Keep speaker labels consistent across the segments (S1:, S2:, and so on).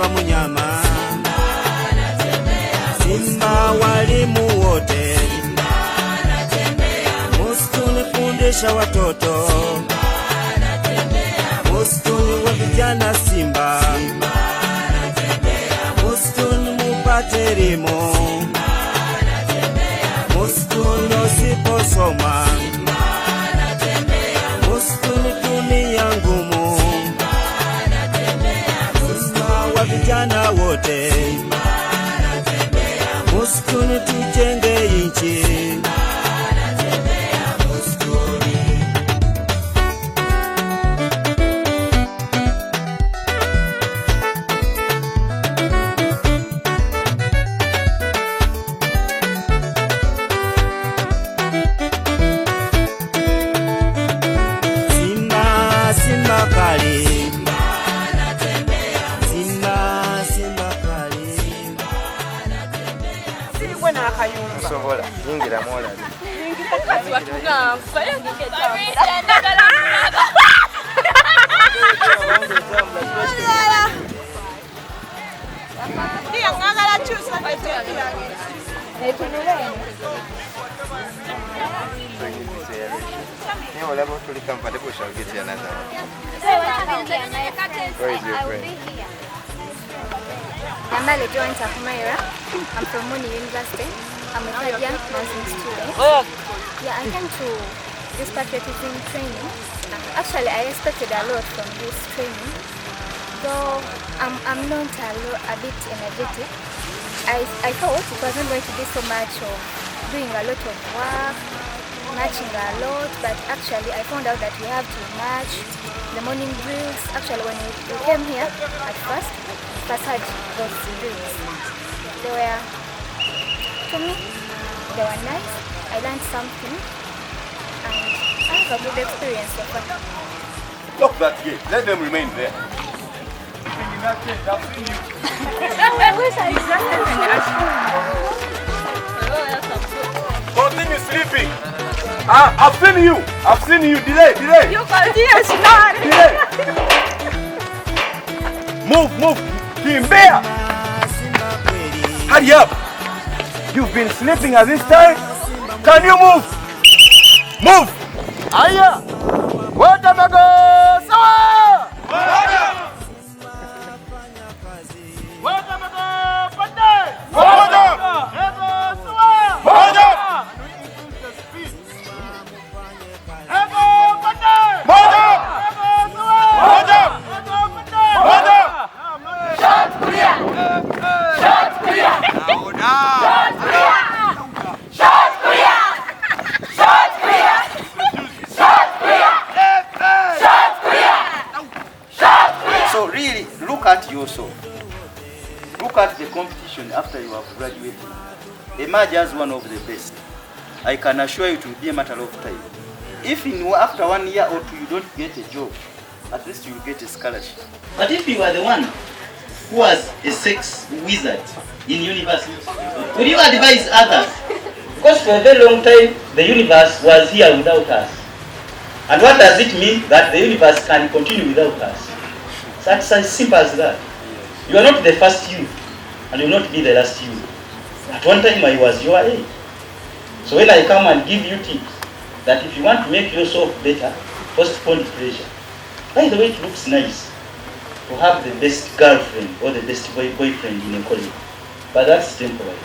S1: simba mnyama, simba walimu wote, msituni fundisha watoto, msituni wa vijana simba, msituni mupate elimu, msituni usiposoma, msituni dunia ngumu, simba wa vijana wote, msituni tujenge nchi.
S2: Sobola yingira mola
S3: I'm Joint Akumaira. I'm from Muni University. I'm a third year nursing student. Yeah, I came to this patriotism training. Actually, I expected a lot from this training. Though I'm not a bit energetic, I thought it wasn't going to be so much of doing a lot of work, marching a lot, but actually I found out that we have to march, the morning drills. Actually, when we came here at first had those drills. They were, to me, they were nice. I learned something, and I have a good experience so far.
S4: Lock that gate. Let them remain there. Continue sleeping. I've seen you. I've seen you. Delay.
S5: You continue sleeping.
S4: Delay. Move. Kimbea. Hurry up. You've been sleeping at this time. Can you move? Move. Aya. Water mago. Sawa. Water mago. Pande. Water. Ego sawa. Water. Ego pande. Water. Ego sawa. Water. Ego pande. Water. Shot clear. Shot clear. Shot clear. Shot clear. Shot clear. Shot clear. Shot clear. Shot clear.
S6: So really, look at yourself. Look at the competition after you have graduated. Emerge as one of the best. I can assure you it will be a matter of time. If after 1 year or two you don't get a job, at least you will get a scholarship.
S7: But if you are the one who was a sex wizard in university, would you advise others? Because for a very long time, the universe was here without us. And what does it mean that the universe can continue without us? That's as simple as that. You are not the first you, and you will not be the last you. At one time, I was your age. So when I come and give you tips, that if you want to make yourself better, postpone pleasure. By the way, it looks nice to have the best girlfriend or the best boyfriend in a college, but that's temporary.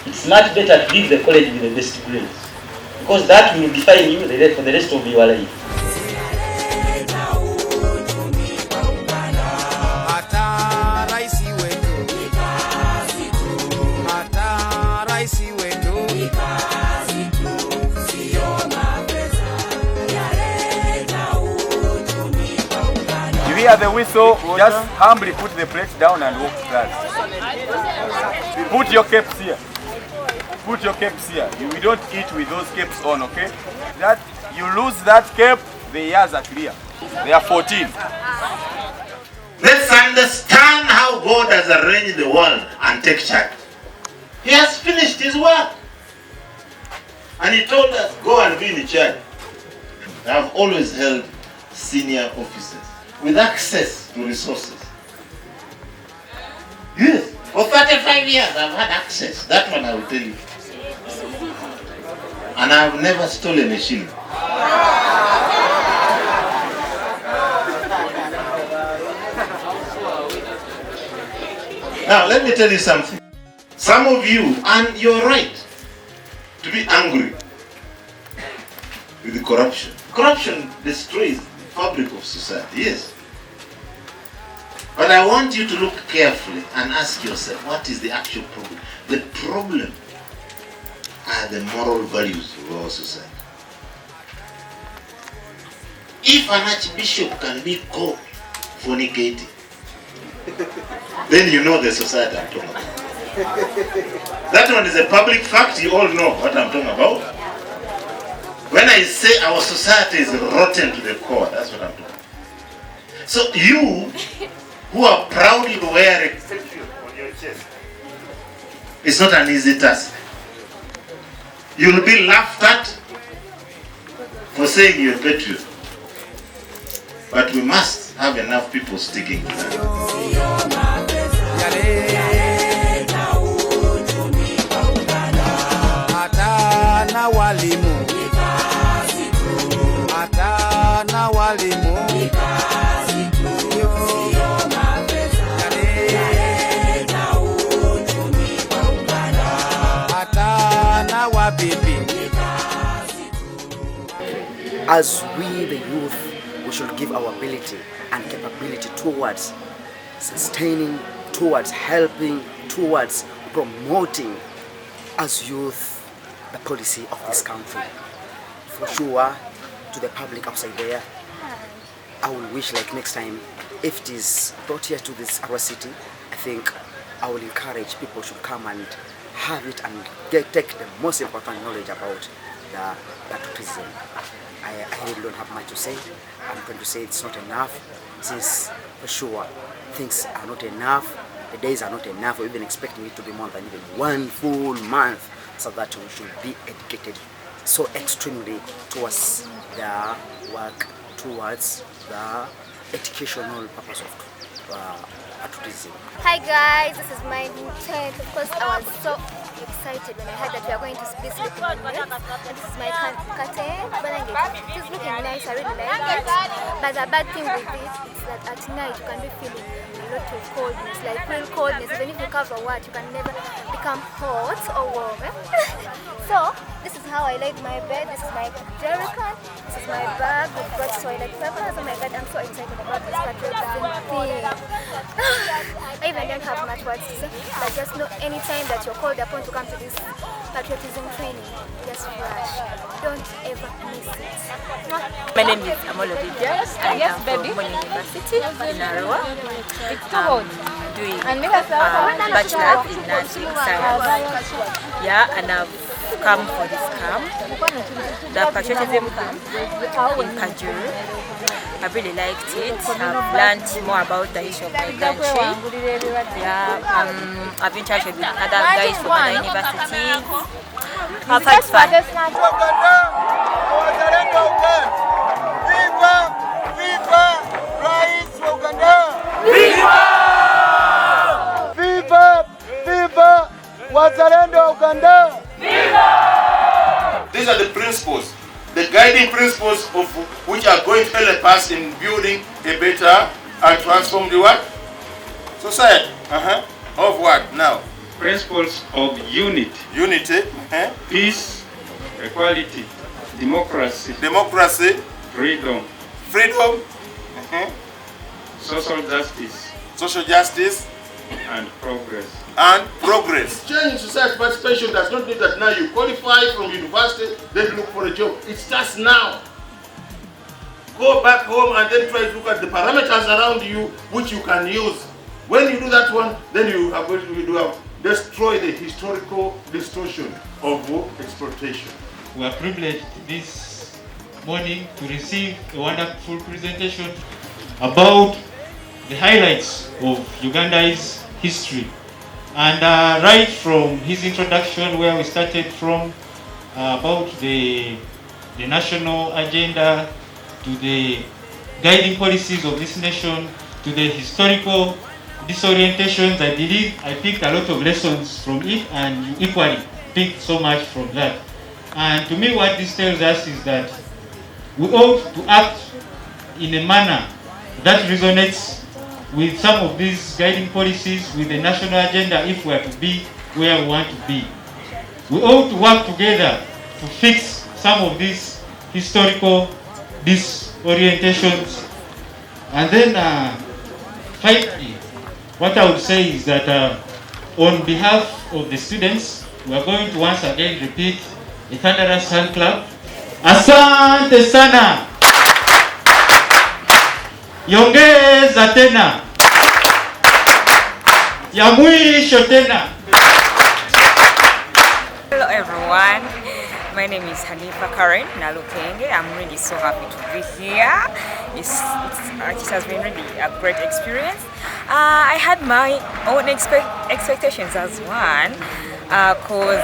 S7: It's much better to leave the college with the best grades, because that will define you for the rest of your life.
S4: You hear the whistle, just humbly put the plate down and walk to class. Put your caps here. Put your caps here. We don't eat with those caps on, okay? That you lose that cap, the years are clear. They are 14.
S8: Let's understand how God has arranged the world and take charge. He has finished his work. And he told us, go and be in charge. I have always held senior officers with access to resources. 35 years I've had access. That one I will tell you. And I've never stolen a shilling. Now let me tell you something. Some of you, and you're right, to be angry with the corruption. Corruption destroys the fabric of society, yes. But I want you to look carefully and ask yourself, what is the actual problem? The problem are the moral values of our society. If an archbishop can be caught fornicating, then you know the society I'm talking about. That one is a public fact, you all know what I'm talking about. When I say our society is rotten to the core, that's what I'm talking about. So you, who are proudly wearing Patriot on your chest, it's not an easy task. You'll be laughed at for saying you're a patriot. But we must have enough people sticking to that.
S9: As we, the youth, we should give our ability and capability towards sustaining, towards helping, towards promoting as youth the policy of this country. For sure, to the public outside there, I will wish like next time, if it is brought here to this our city, I think I will encourage people to come and have it and take the most important knowledge about the patriotism. I really don't have much to say. I'm going to say it's not enough, since for sure things are not enough, the days are not enough. We're even expecting it to be more than even 1 full month, so that we should be educated so extremely towards the work, towards the educational purpose of patriotism.
S3: Hi guys, this is my new tent. Of course, I was so excited when I heard that we are going to be sleeping in it. And this is my curtain. It is looking nice, I really like it. But the bad thing with it is that at night you can be feeling a lot of coldness, like real coldness. Even if you cover what, you can never become hot or warm. So, this is how I laid my bed. This is my jerrycan. This is my bag with got toilet paper. Oh my god, I'm so excited about this patriotism thing. I even don't have much words to say, but just know anytime that you're called upon to come to this patriotism training, just rush. Don't ever miss it.
S5: My name is Amolo Didier. I am from University in Arua. Doing bachelor's in nursing science. Yeah, and I've come for this camp, the patriotism camp in Kajuru. I really liked it. I've learned more about the issue of my country. Yeah, I've been chatting with other guys from other universities. I've had fun.
S4: These are the principles, the guiding principles of which are going to help us in building a better and transformed what? Society. Of what now?
S10: Principles of unity.
S4: Unity.
S10: Peace, equality, democracy.
S4: Democracy.
S10: Freedom.
S4: Freedom.
S10: Social justice.
S4: Social justice.
S10: And progress.
S4: And progress. Change in society participation does not mean that now you qualify from university, then look for a job. It starts now. Go back home and then try to look at the parameters around you which you can use. When you do that one, then you are going to destroy the historical distortion of exploitation.
S11: We are privileged this morning to receive a wonderful presentation about the highlights of Uganda's history. And right from his introduction, where we started from, about the national agenda, to the guiding policies of this nation, to the historical these orientations, I believe I picked a lot of lessons from it, and you equally picked so much from that. And to me, what this tells us is that we ought to act in a manner that resonates with some of these guiding policies, with the national agenda, if we are to be where we want to be. We ought to work together to fix some of these historical disorientations. And then finally, what I would say is that on behalf of the students, we are going to once again repeat a thunderous hand clap. Asante sana. Yongeza tena. Ya mwisho tena.
S5: Hello everyone, my name is Hanifa Karen Nalukenge. I'm really so happy to be here. It has been really a great experience. I had my own expectations as one, because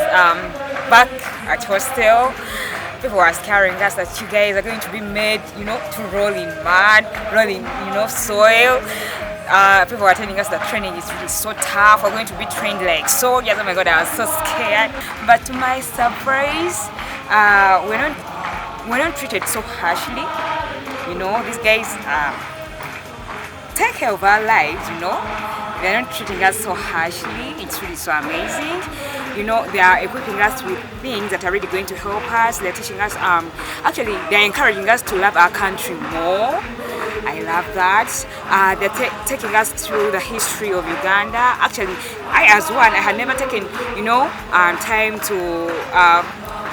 S5: back at hostel, people were scaring us that you guys are going to be made, to roll in mud, roll in, soil. People were telling us that training is really so tough. We're going to be trained like soldiers. Oh my God, I was so scared. But to my surprise, we're not treated so harshly. These guys take care of our lives. They're not treating us so harshly. It's really so amazing. They are equipping us with things that are really going to help us. They're teaching us, actually, they're encouraging us to love our country more. I love that. They're taking us through the history of Uganda. Actually, I as one, I had never taken, time to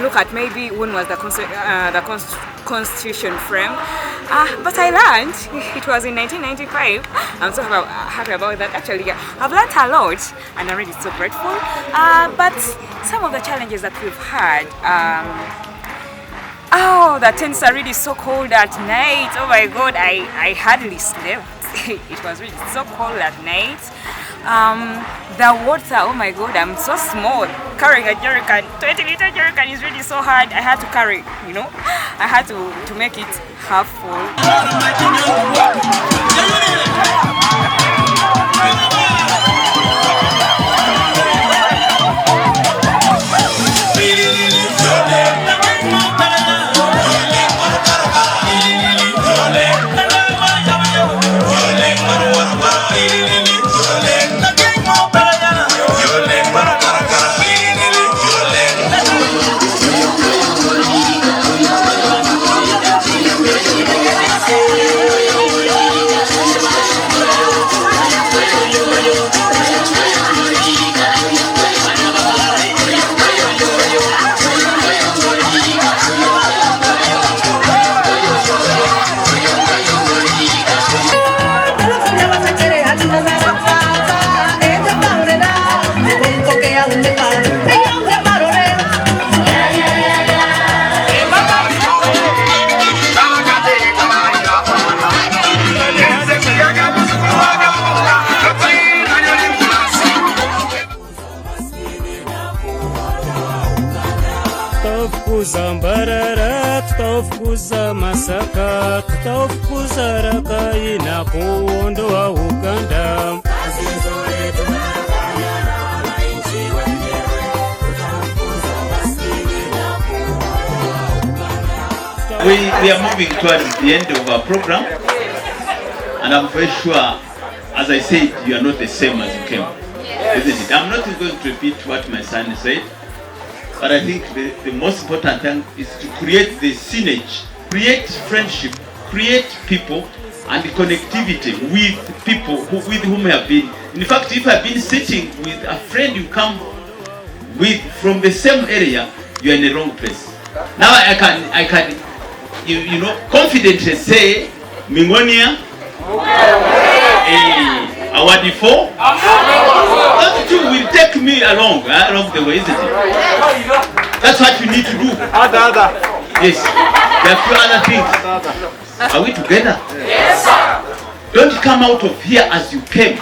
S5: look at maybe when was the constitution framed. But I learned, it was in 1995. I'm so happy about that. Actually, I've learned a lot and I'm really so grateful. But some of the challenges that we've had, the tents are really so cold at night. Oh my God, I hardly slept. It was really so cold at night. The water, oh my God, I'm so small. Carrying a jerrycan, 20-liter jerrycan is really so hard. I had to carry, I had to make it half full.
S1: Zambarara, tutafukuza Masaka, tutafukuza Rakai na kuondoa Uganda.
S7: We are moving towards the end of our program, and I'm very sure, as I said, you are not the same as you came, isn't it? I'm not going to repeat what my son said. But I think the most important thing is to create the synergy, create friendship, create people and connectivity with people with whom I have been. In fact, if I've been sitting with a friend you come with from the same area, you are in the wrong place. Now I can confidently say, Mingonia, Awadi 4. That too will take me along the way, isn't it? That's what you need to do. Yes. There are a few other things. Are we together? Yes, sir. Don't come out of here as you came.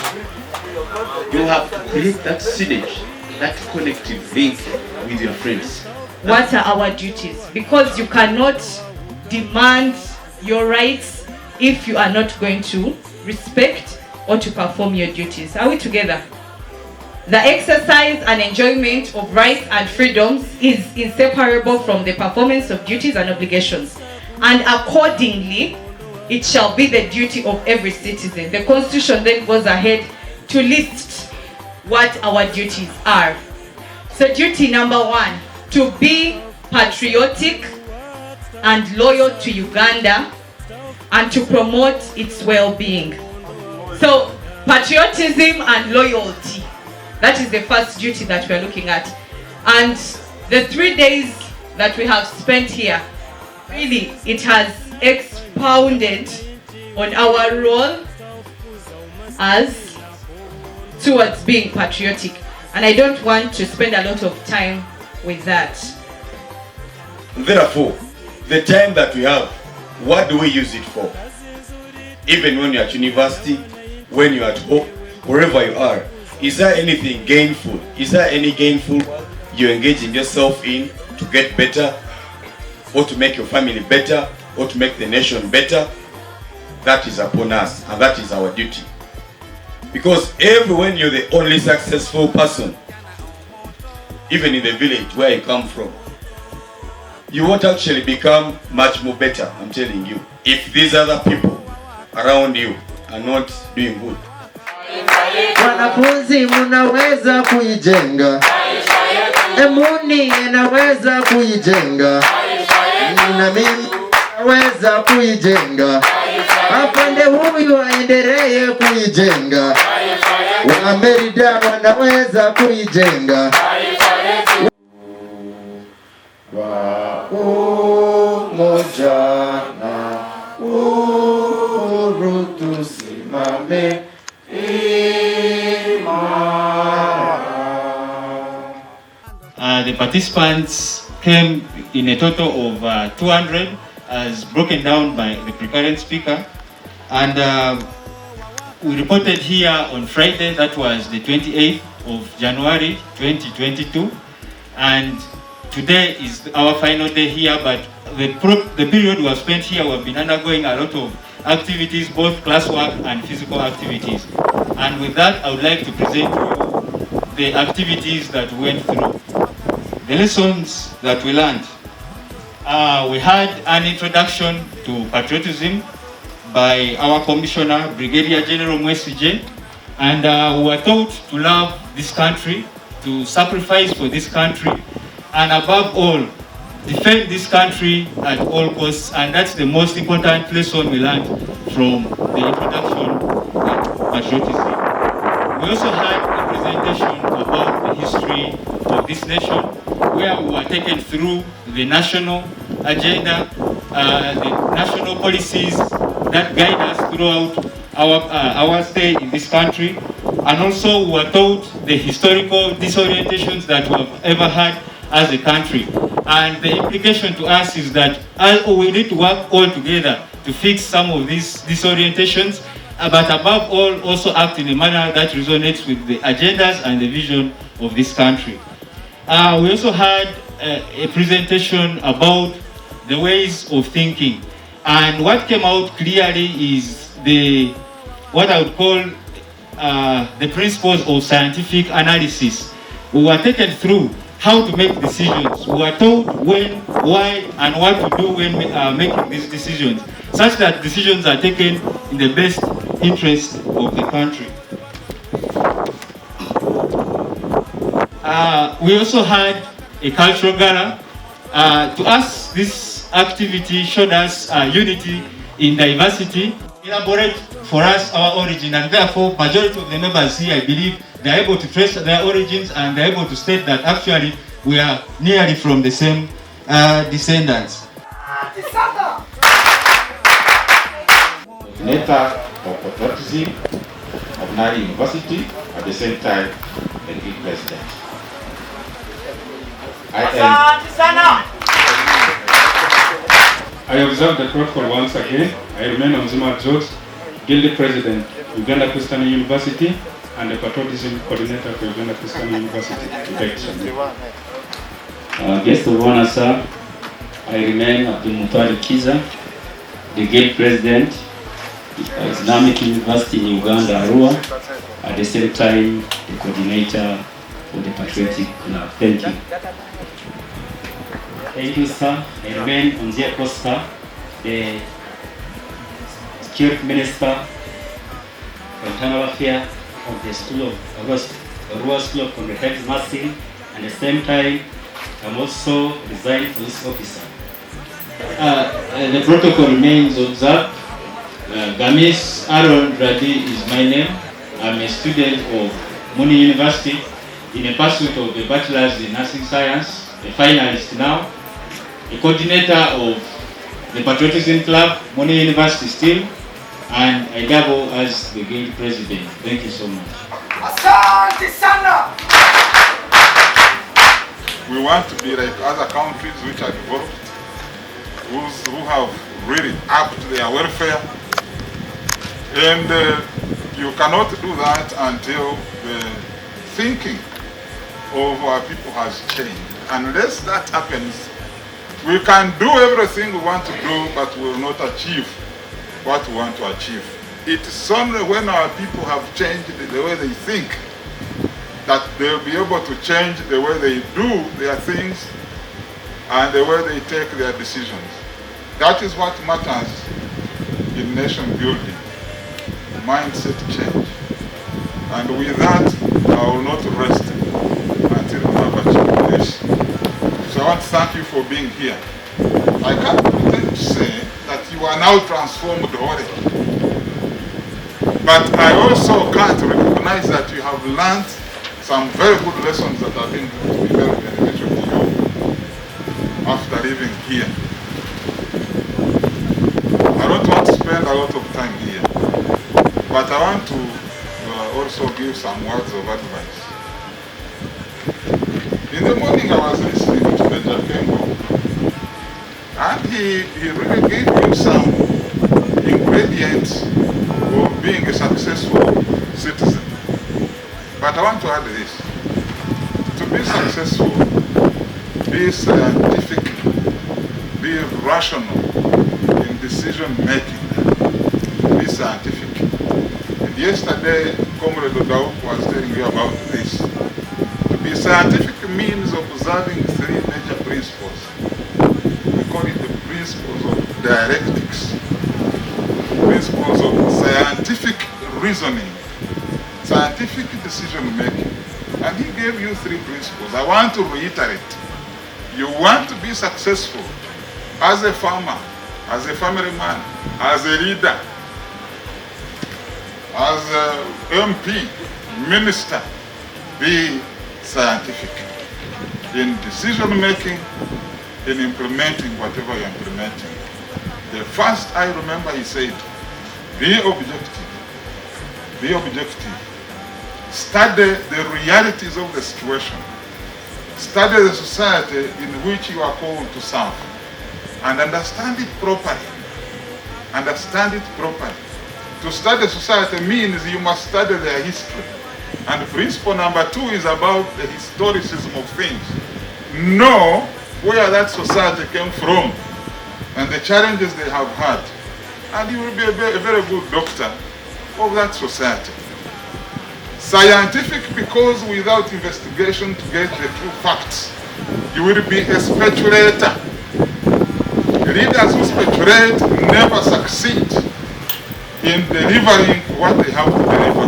S7: You have to create that synergy, that connective link with your friends.
S12: What are our duties? Because you cannot demand your rights if you are not going to respect or to perform your duties. Are we together? The exercise and enjoyment of rights and freedoms is inseparable from the performance of duties and obligations, and accordingly, it shall be the duty of every citizen. The Constitution then goes ahead to list what our duties are. So duty number 1, to be patriotic and loyal to Uganda and to promote its well-being. So patriotism and loyalty, that is the first duty that we are looking at. And the 3 days that we have spent here, really, it has expounded on our role as towards being patriotic. And I don't want to spend a lot of time with that.
S4: Therefore, the time that we have, what do we use it for? Even when you're at university, when you're at home, wherever you are, is there anything gainful? Is there any gainful you're engaging yourself in to get better, or to make your family better, or to make the nation better? That is upon us, and that is our duty. Because when you're the only successful person, even in the village where you come from, you won't actually become much more better, I'm telling you, if these other people around you are not doing good.
S13: Wanafunzi munaweza kuijenga, Emuni inaweza kuijenga, na mimi naweza kuijenga, afande huyu aendelee kuijenga, Wamerida wanaweza kuijenga. Wa umoja na uhuru tusimame
S11: The participants came in a total of 200, as broken down by the precurrent speaker, and we reported here on Friday, that was the 28th of January 2022, and today is our final day here, but the period we have spent here, we have been undergoing a lot of activities, both classwork and physical activities. And with that, I would like to present to you the activities that we went through. The lessons that we learned. We had an introduction to patriotism by our Commissioner, Brigadier General Mwesije, and we were taught to love this country, to sacrifice for this country, and above all, defend this country at all costs, and that's the most important lesson we learned from the introduction to patriotism. We also had a presentation about the history of this nation, where we were taken through the national agenda, the national policies that guide us throughout our stay in this country, and also we were taught the historical disorientations that we have ever had as a country. And the implication to us is that we need to work all together to fix some of these disorientations, but above all, also act in a manner that resonates with the agendas and the vision of this country. We also had a presentation about the ways of thinking. And what came out clearly is what I would call the principles of scientific analysis. We were taken through how to make decisions. We were told when, why, and what to do when making these decisions, such that decisions are taken in the best interest of the country. We also had a cultural gala. To us, this activity showed us unity in diversity, elaborate for us our origin, and therefore majority of the members here, I believe, they are able to trace their origins, and they are able to state that actually we are nearly from the same descendants.
S10: Coordinator of Patriotism of Nari University, at the same time the Greek president.
S14: I observe the protocol once again. I remain Onzima George, Guild President, Uganda Christian University, and the Patriotism Coordinator for Uganda Christian University.
S15: Guest of honor, sir, I remain Abdul Mutwari Kiza, the Guild President, Islamic University in Uganda, Arua. At the same time, the coordinator of the Patriotic Club. Thank you. Thank you, sir. I remain Onzia Costa, the Chief Minister for Internal Affairs of the School of Arua School of Comprehensive Nursing, and at the same time, I'm also resigned police officer. The protocol remains observed. Gamis Aaron Radi is my name. I'm a student of Muni University in a pursuit of a bachelor's in nursing science, a finalist now, a coordinator of the Patriotism Club, Muni University still, and I double as the guild president. Thank you so much.
S16: Asante sana!
S17: We want to be like other countries which are developed, who have really upped their welfare. And you cannot do that until the thinking of our people has changed. Unless that happens, we can do everything we want to do, but we will not achieve what we want to achieve. It is only when our people have changed the way they think that they will be able to change the way they do their things and the way they take their decisions. That is what matters in nation building, mindset change. And with that, I will not rest until we have achieved this. So I want to thank you for being here. I can't pretend to say that you are now transformed already. But I also can't recognize that you have learned some very good lessons that have been very beneficial to you after living here. I don't want to spend a lot of time here, but I want to also give some words of advice. In the morning I was listening to Major Kengo, and he really gave you some ingredients of being a successful citizen. But I want to add this. To be successful, be scientific, be rational in decision making, be scientific. And yesterday, Comrade Odauk was telling you about this. To be scientific means observing three major principles. We call it the principles of dialectics, principles of scientific reasoning, scientific decision making. And he gave you three principles. I want to reiterate. You want to be successful as a farmer, as a family man, as a leader, as a MP, minister, be scientific in decision making, in implementing whatever you're implementing. The first I remember he said, be objective. Be objective. Study the realities of the situation. Study the society in which you are called to serve. And understand it properly. Understand it properly. To study society means you must study their history. And principle number 2 is about the historicism of things. Know where that society came from and the challenges they have had. And you will be a very good doctor of that society. Scientific, because without investigation to get the true facts, you will be a speculator. Leaders who speculate never succeed in delivering what they have to deliver.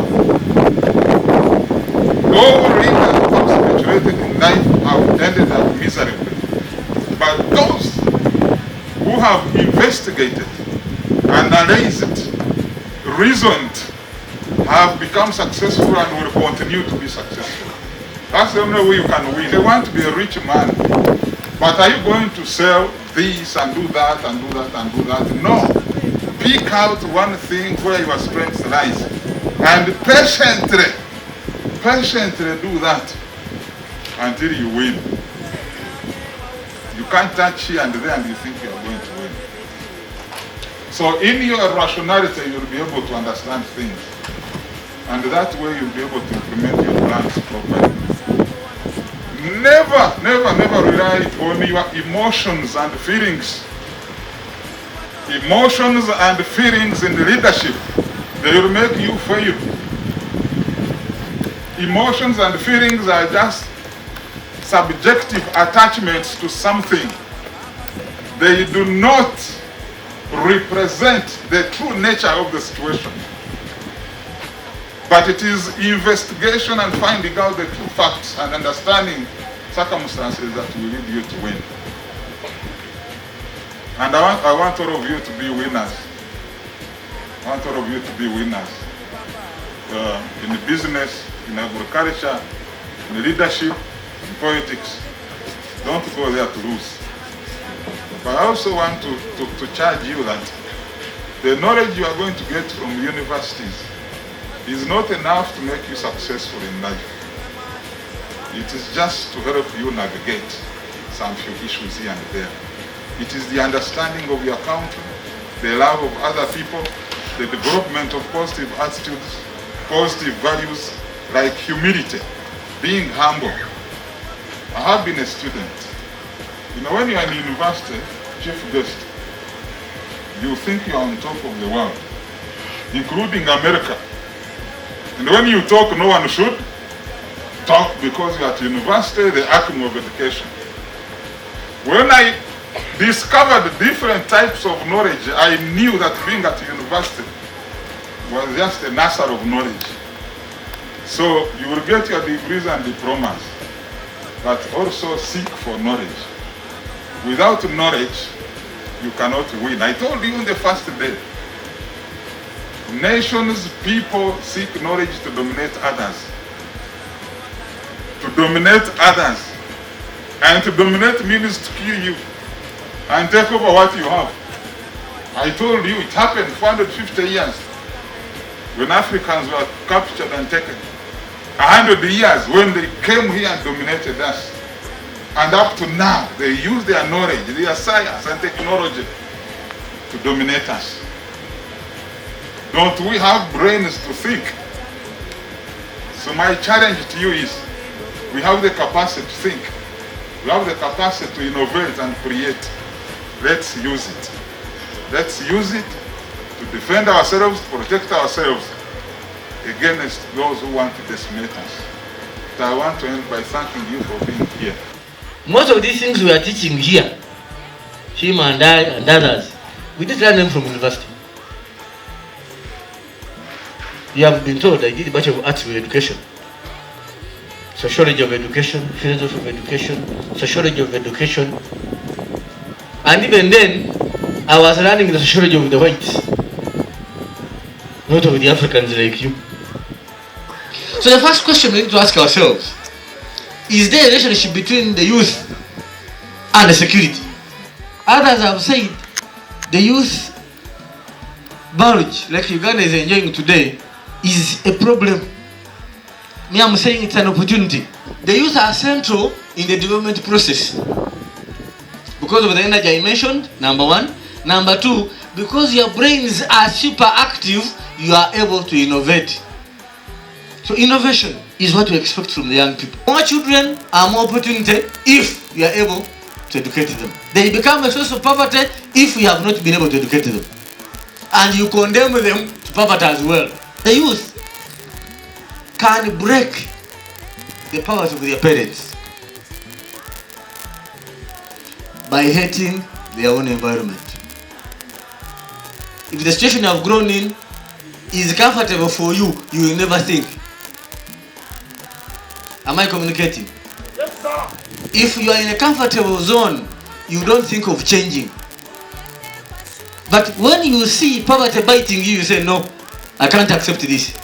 S17: All leaders who have speculated in life have ended up miserably. But those who have investigated, analyzed, reasoned, have become successful and will continue to be successful. That's the only way you can win. They want to be a rich man, but are you going to sell this and do that and do that and do that? No. Pick out one thing where your strength lies and patiently do that until you win. You can't touch here and there and you think you are going to win. So in your rationality, you'll be able to understand things. And that way you'll be able to implement your plans properly. Never rely on your emotions and feelings Emotions and feelings in the leadership, they will make you fail. Emotions and feelings are just subjective attachments to something. They do not represent the true nature of the situation. But it is investigation and finding out the true facts and understanding circumstances that will lead you to win. And I want all of you to be winners. I want all of you to be winners. In the business, in agriculture, in leadership, in politics. Don't go there to lose. But I also want to charge you that the knowledge you are going to get from universities is not enough to make you successful in life. It is just to help you navigate some few issues here and there. It is the understanding of your country, the love of other people, the development of positive attitudes, positive values like humility, being humble. I have been a student. You know, when you are in university, chief guest, you think you are on top of the world, including America. And when you talk, no one should talk because you are at university, the acme of education. When I discovered different types of knowledge, I knew that being at university was just a nursery of knowledge. So you will get your degrees and diplomas, but also seek for knowledge. Without knowledge, you cannot win. I told you in the first day, nations, people seek knowledge to dominate others. To dominate others. And to dominate means to kill you and take over what you have. I told you it happened 450 years when Africans were captured and taken. 100 years when they came here and dominated us. And up to now, they use their knowledge, their science and technology to dominate us. Don't we have brains to think? So my challenge to you is, we have the capacity to think. We have the capacity to innovate and create. Let's use it. Let's use it to defend ourselves, to protect ourselves against those who want to decimate us. So I want to end by thanking you for being here.
S18: Most of these things we are teaching here, him and I and others, we did learn them from university. You have been told I did a Bachelor of Arts with Education. Sociology of Education, Philosophy of Education, Sociology of Education. And even then, I was learning the sociology of the whites, not of the Africans like you. So the first question we need to ask ourselves, is there a relationship between the youth and the security? Others have said the youth bulge, like Uganda is enjoying today, is a problem. Me, I'm saying it's an opportunity. The youth are central in the development process because of the energy I mentioned, number one. Number two, because your brains are super active, you are able to innovate. So innovation is what we expect from the young people. More children are more opportunity if you are able to educate them. They become a source of poverty if we have not been able to educate them. And you condemn them to poverty as well. The youth can break the powers of their parents by hating their own environment. If the situation you have grown in is comfortable for you, you will never think. Am I communicating?
S16: Yes, sir.
S18: If you are in a comfortable zone, you don't think of changing. But when you see poverty biting you, you say, no, I can't accept this.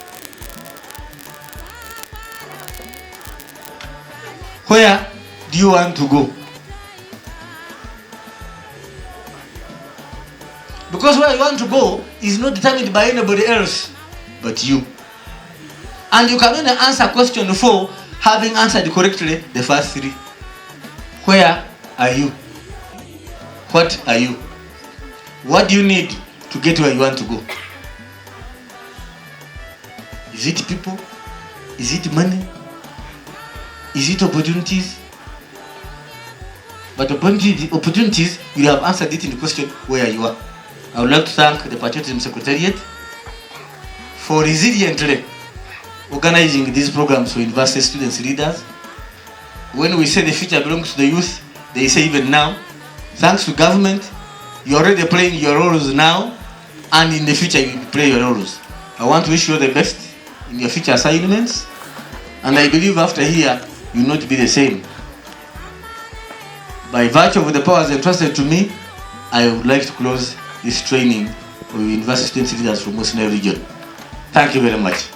S18: Where do you want to go? Because where you want to go is not determined by anybody else but you. And you can only answer question 4 having answered correctly the first 3. Where are you? What are you? What do you need to get where you want to go? Is it people? Is it money? Is it opportunities? But opportunities, you have answered it in the question where you are. I would like to thank the Patriotism Secretariat for resiliently organizing these programs for university students, leaders. When we say the future belongs to the youth, they say even now. Thanks to government, you're already playing your roles now, and in the future you will play your roles. I want to wish you the best in your future assignments, and I believe after here, you will not be the same. By virtue of the powers entrusted to me, I would like to close this training for university student leaders from Westnile region. Thank you very much.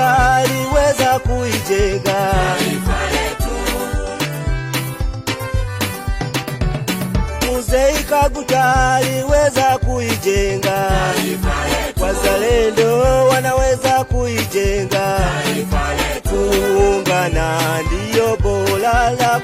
S1: Aliweza kuijenga Mzee Kaguta aliweza kuijenga, wazalendo wanaweza kuijenga, kuungana ndiyo bora la